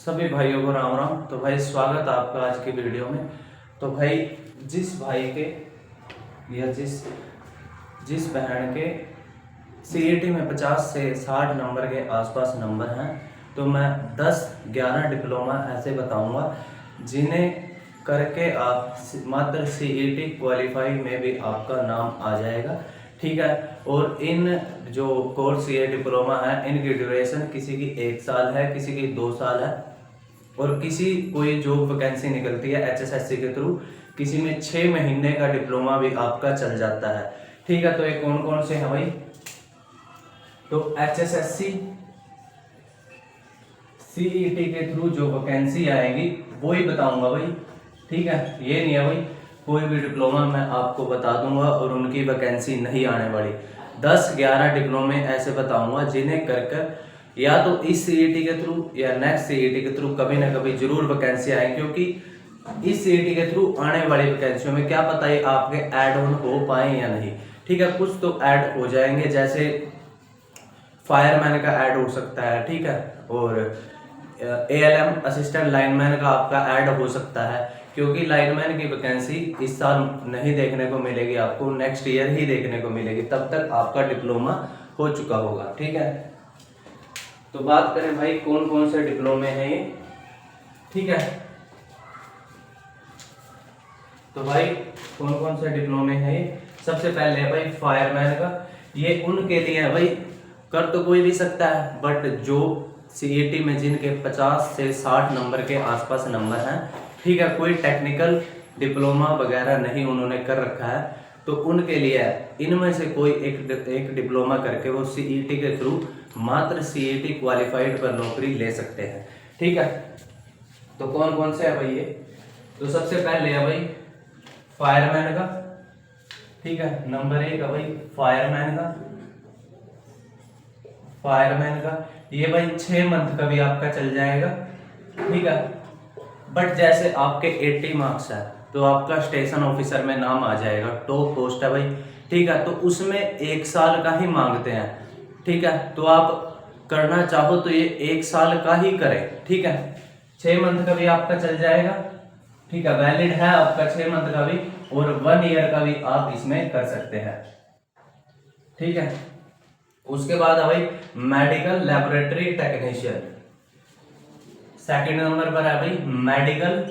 सभी भाइयों को राम राम। तो भाई स्वागत है आपका आज की वीडियो में। तो भाई जिस भाई के या जिस बहन के सीईटी में 50 से 60 नंबर के आसपास नंबर हैं, तो मैं 10-11 डिप्लोमा ऐसे बताऊंगा जिन्हें करके आप मात्र सीईटी क्वालिफाई में भी आपका नाम आ जाएगा। ठीक है। और इन जो कोर्स ये डिप्लोमा है, इनकी ड्यूरेशन किसी की 1 साल है, किसी की 2 साल है, और किसी कोई जॉब वैकेंसी निकलती है एचएसएससी के थ्रू, किसी में 6 महीने का डिप्लोमा भी आपका चल जाता है। ठीक है। तो ये कौन कौन से हैं भाई? तो एचएसएससी सीईटी के थ्रू जो वैकेंसी आएगी वो ही बताऊंगा भाई। ठीक है। ये नहीं है भाई कोई भी डिप्लोमा मैं आपको बता दूंगा और उनकी वैकेंसी नहीं आने वाली। 10-11 डिप्लोमे ऐसे बताऊंगा जिन्हें कर कर या तो इस सीईटी के थ्रू या नेक्स्ट सीईटी के थ्रू कभी ना कभी जरूर वैकेंसी आएगी, क्योंकि इस सीईटी के थ्रू आने वाली वैकेंसियों में क्या पता है आपके ऐड ऑन हो पाए या नहीं। ठीक है। कुछ तो ऐड हो जाएंगे, जैसे फायरमैन का ऐड हो सकता है। ठीक है। और एएलएम असिस्टेंट लाइनमैन का आपका ऐड हो सकता है, क्योंकि लाइनमैन की वैकेंसी इस साल नहीं देखने को मिलेगी, आपको नेक्स्ट ईयर ही देखने को मिलेगी, तब तक आपका डिप्लोमा हो चुका होगा। ठीक है। तो बात करें भाई कौन कौन से डिप्लोमे हैं ये। ठीक है। तो भाई कौन कौन से डिप्लोमे हैं ये? सबसे पहले है भाई फायरमैन का। ये उनके लिए है भाई, कर तो कोई भी सकता है, बट जो सीईटी में जिनके 50 से 60 नंबर के आसपास नंबर हैं, ठीक है, कोई टेक्निकल डिप्लोमा वगैरह नहीं उन्होंने कर रखा है, तो उनके लिए इनमें से कोई एक डिप्लोमा करके वो सीईटी के थ्रू मात्र सीईटी क्वालिफाइड पर नौकरी ले सकते हैं। ठीक है। तो कौन कौन से है भाई ये? तो सबसे पहले है भाई फायरमैन का। ठीक है। नंबर 1 है भाई फायरमैन का ये भाई 6 मंथ का भी आपका चल जाएगा। ठीक है। बट जैसे आपके 80 मार्क्स है तो आपका स्टेशन ऑफिसर में नाम आ जाएगा, टॉप पोस्ट है भाई। ठीक है। तो उसमें 1 साल का ही मांगते हैं। ठीक है। तो आप करना चाहो तो ये 1 साल का ही करें। ठीक है। 6 मंथ का भी आपका चल जाएगा। ठीक है। वैलिड है आपका 6 मंथ का भी, और 1 ईयर का भी आप इसमें कर सकते हैं। ठीक है। उसके बाद है भाई medical laboratory technician. Second number पर है भाई मेडिकल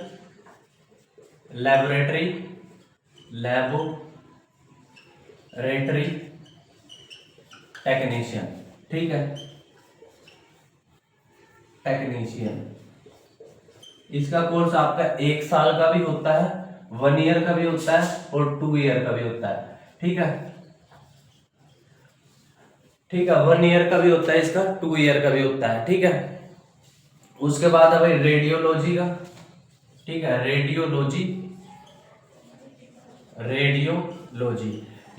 लेबोरेटरी टेक्नीशियन। ठीक है। टेक्नीशियन इसका कोर्स आपका 1 साल का भी होता है, 1 ईयर का भी होता है, और 2 ईयर का भी होता है। ठीक है। ठीक है। 1 ईयर का भी होता है इसका, 2 ईयर का भी होता है। ठीक है। उसके बाद है भाई रेडियोलॉजी का। ठीक है। रेडियोलॉजी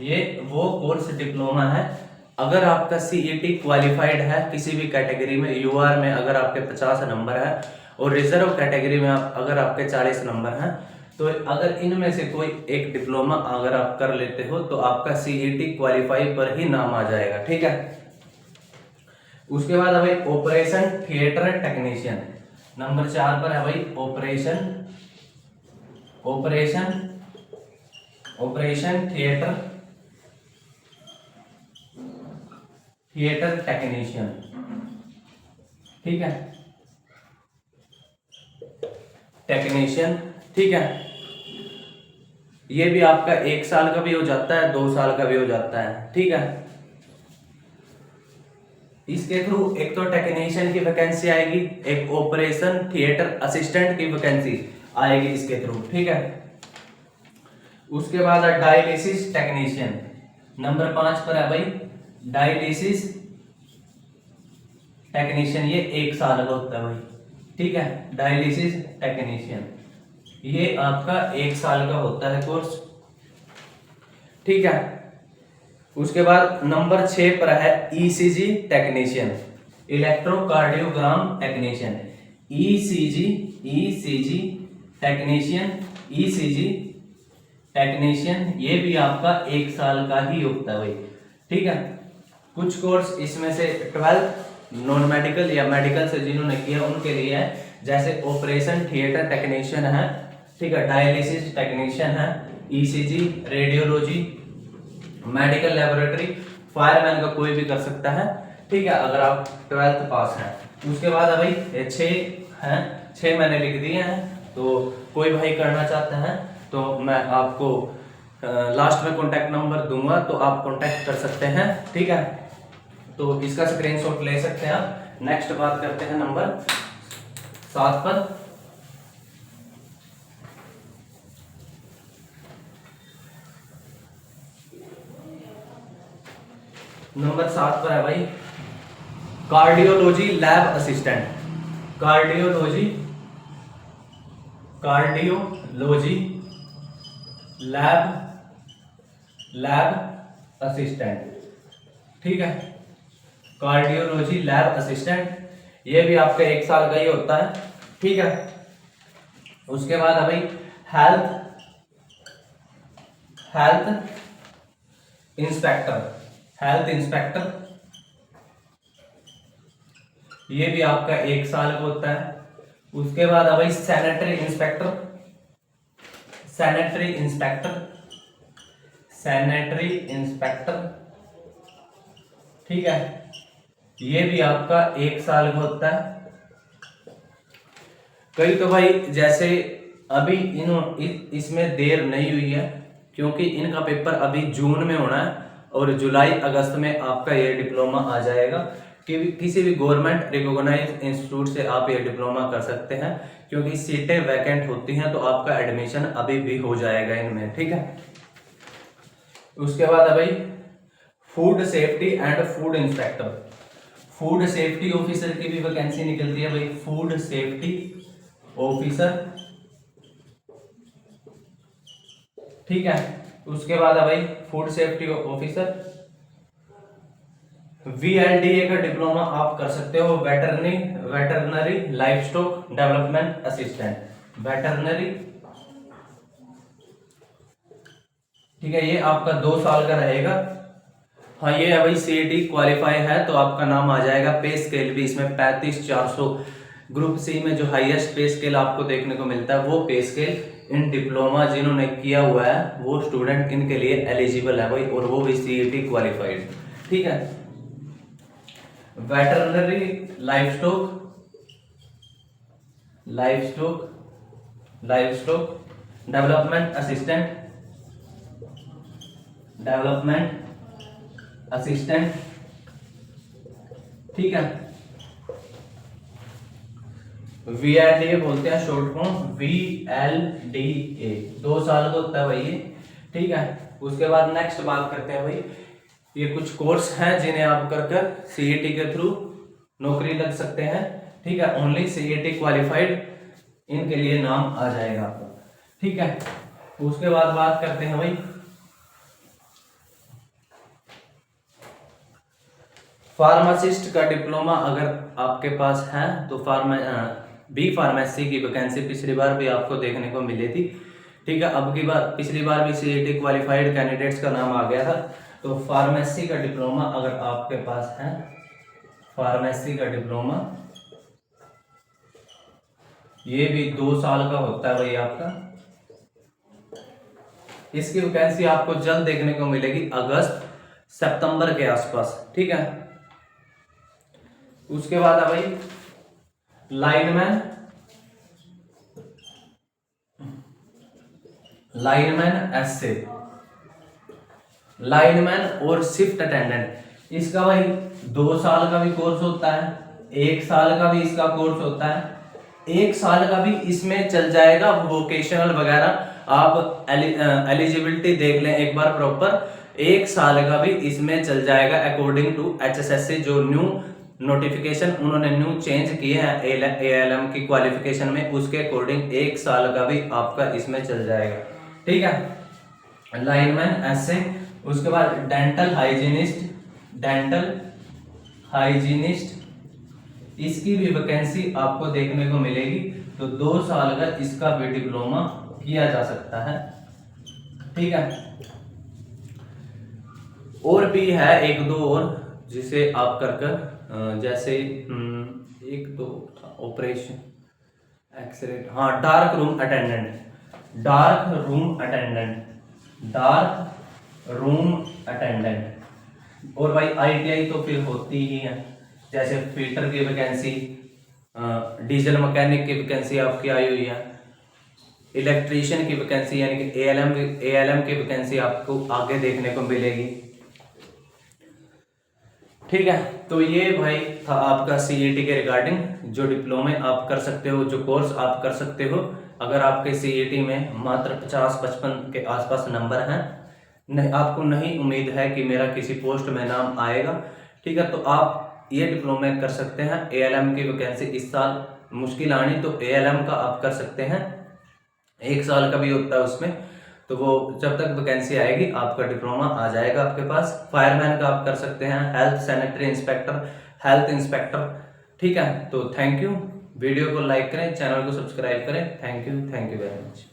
ये वो कोर्स डिप्लोमा है। अगर आपका सीईटी क्वालिफाइड है किसी भी कैटेगरी में, यूआर में अगर आपके 50 नंबर है और रिजर्व कैटेगरी में अगर आपके 40 नंबर हैं, तो अगर इनमें से कोई एक डिप्लोमा अगर आप कर लेते हो तो आपका सीईटी क्वालिफाई पर ही नाम आ जाएगा। ठीक है। उसके बाद है भाई ऑपरेशन थिएटर टेक्नीशियन। नंबर 4 पर है भाई ऑपरेशन थिएटर टेक्नीशियन। ठीक है। टेक्नीशियन। ठीक है। ये भी आपका 1 साल का भी हो जाता है, 2 साल का भी हो जाता है। ठीक है। इसके थ्रू एक तो टेक्नीशियन की वैकेंसी आएगी, एक ऑपरेशन थिएटर असिस्टेंट की वैकेंसी आएगी इसके थ्रू। ठीक है। उसके बाद है डायलिसिस टेक्नीशियन। नंबर 5 पर है भाई डायलिसिस टेक्नीशियन। ये 1 साल का होता है भाई। ठीक है। डायलिसिस टेक्नीशियन ये आपका 1 साल का होता है कोर्स। ठीक है। उसके बाद नंबर 6 पर है ECG technician, electrocardiogram technician. ECG technician ये भी आपका 1 साल का ही होता है भाई। ठीक है। कुछ कोर्स इसमें से 12 नॉन मेडिकल या मेडिकल से जिन्होंने किया उनके लिए है, जैसे ऑपरेशन थिएटर टेक्नीशियन है, ठीक है, डायलिसिस टेक्नीशियन है, ECG, radiology, medical laboratory, fireman का कोई भी कर सकता है, ठीक है, अगर आप 12th पास हैं। उसके बाद भाई 6 हैं, 6 मैंने लिख दिए हैं। तो कोई भाई करना चाहता है तो मैं आपको लास्ट में कॉन्टैक्ट नंबर दूंगा, तो आप कॉन्टैक्ट कर सकते हैं, ठीक है। तो इसका स्क्रीनशॉट ले सकते हैं आप। नेक्स्ट बात करते हैं नंबर 7 पर। नंबर 7 पर है भाई cardiology lab assistant. Cardiology lab assistant, ठीक है, कार्डियोलॉजी लैब असिस्टेंट। ये भी आपका 1 साल का ही होता है, ठीक है। उसके बाद है भाई हेल्थ इंस्पेक्टर, ये भी आपका 1 साल का होता है। उसके बाद है भाई सैनिटरी इंस्पेक्टर, ठीक है, ये भी आपका 1 साल का होता है। कई तो भाई जैसे अभी इसमें देर नहीं हुई है, क्योंकि इनका पेपर अभी जून में होना है और जुलाई अगस्त में आपका ये डिप्लोमा आ जाएगा। कि किसी भी गवर्नमेंट रिकॉग्नाइज्ड इंस्टीट्यूट से आप ये डिप्लोमा कर सकते हैं, क्योंकि सीटें वैकेंट होती हैं, तो आपका एडमिशन अभी भी हो जाएगा इनमें, ठीक है। उसके बाद है भाई food safety and food inspector, food safety officer की भी वैकेंसी निकलती है भाई, फूड सेफ्टी ऑफिसर, ठीक है। उसके बाद है भाई फूड सेफ्टी ऑफिसर VLDA का डिप्लोमा आप कर सकते हो, veterinary livestock development assistant, veterinary, ठीक है, ये आपका 2 साल का रहेगा। हाँ, ये है भाई CET क्वालिफाई है तो आपका नाम आ जाएगा। पे स्केल भी इसमें 35,400, ग्रुप सी में जो हाईएस्ट पे स्केल आपको देखने को मिलता है, वो पे स्केल इन डिप्लोमा जिन्होंने किया हुआ है वो स्टूडेंट इनके लिए एलिजिबल है भाई, और वो भी CET क्वालिफाइड, ठीक है। वेटरनरी लाइवस्टॉक डेवलपमेंट असिस्टेंट, ठीक है। VLDA बोलते हैं शॉर्ट फॉर्म, VLDA 2 साल का होता है भाई ये, ठीक है। उसके बाद नेक्स्ट बात करते हैं भाई, ये कुछ कोर्स हैं जिन्हें आप कर CET के थ्रू नौकरी लग सकते हैं, ठीक है। ओनली CET क्वालिफाइड इनके लिए नाम आ जाएगा आपका, ठीक है। उसके बाद बात करते हैं भाई फार्मासिस्ट का डिप्लोमा अगर आपके पास है तो बी फार्मेसी की वैकेंसी पिछली बार भी आपको देखने को मिली थी, ठीक है। पिछली बार भी CET क्वालिफाइड कैंडिडेट्स का नाम आ गया था। तो फार्मेसी का डिप्लोमा अगर आपके पास है, फार्मेसी का डिप्लोमा ये भी 2 साल का होता है भाई आपका। इसकी वैकेंसी आपको जल्द देखने को मिलेगी अगस्त सितंबर के आसपास, ठीक है। उसके बाद है भाई लाइनमैन और शिफ्ट अटेंडेंट, इसका भाई 2 साल का भी कोर्स होता है, 1 साल का भी इसका कोर्स होता है। 1 साल का भी इसमें चल जाएगा, वोकेशनल वगैरह आप एलिजिबिलिटी देख लें एक बार प्रॉपर। 1 साल का भी इसमें चल जाएगा अकॉर्डिंग टू HSSC, जो न्यू नोटिफिकेशन उन्होंने न्यू चेंज किए हैं ALM की क्वालिफिकेशन में, उसके अकॉर्डिंग 1 साल का भी आपका इसमें चल जाएगा, ठीक है। लाइनमैन ऐसे। उसके बाद डेंटल हाइजीनिस्ट, इसकी भी वैकेंसी आपको देखने को मिलेगी। तो 2 साल का इसका भी डिप्लोमा किया जा सकता है, ठीक है। और भी है 1-2 और जिसे आप कर जैसे 1-2 ऑपरेशन एक्सरेट, हाँ dark room attendant, dark room attendant, dark room attendant. और भाई आईटीआई तो फिर होती ही है, जैसे फिल्टर की वैकेंसी, डीजल मैकेनिक की वैकेंसी आपकी आई हुई है, इलेक्ट्रीशियन की वैकेंसी यानी कि एएलएम की वैकेंसी आपको आगे देखने को मिलेगी। ठीक है, तो ये भाई था आपका सीईटी के रिगार्डिंग, जो डिप्लोमे आप कर सकते हो, जो कोर्स आप कर सकते हो अगर आपके सीईटी में मात्र 50-55 के आसपास नंबर हैं, नहीं आपको नहीं उम्मीद है कि मेरा किसी पोस्ट में नाम आएगा, ठीक है, तो आप ये डिप्लोमे कर सकते हैं। एएलएम की वैकेंसी इस साल मुश्किल आनी, तो एएलएम का आप कर सकते हैं, 1 साल का भी होता है उसमें, तो वो जब तक वैकेंसी आएगी आपका डिप्लोमा आ जाएगा आपके पास। फायरमैन का आप कर सकते हैं, health sanitary inspector, health inspector. ठीक है, तो थैंक यू, वीडियो को लाइक करें, चैनल को सब्सक्राइब करें। Thank you very much.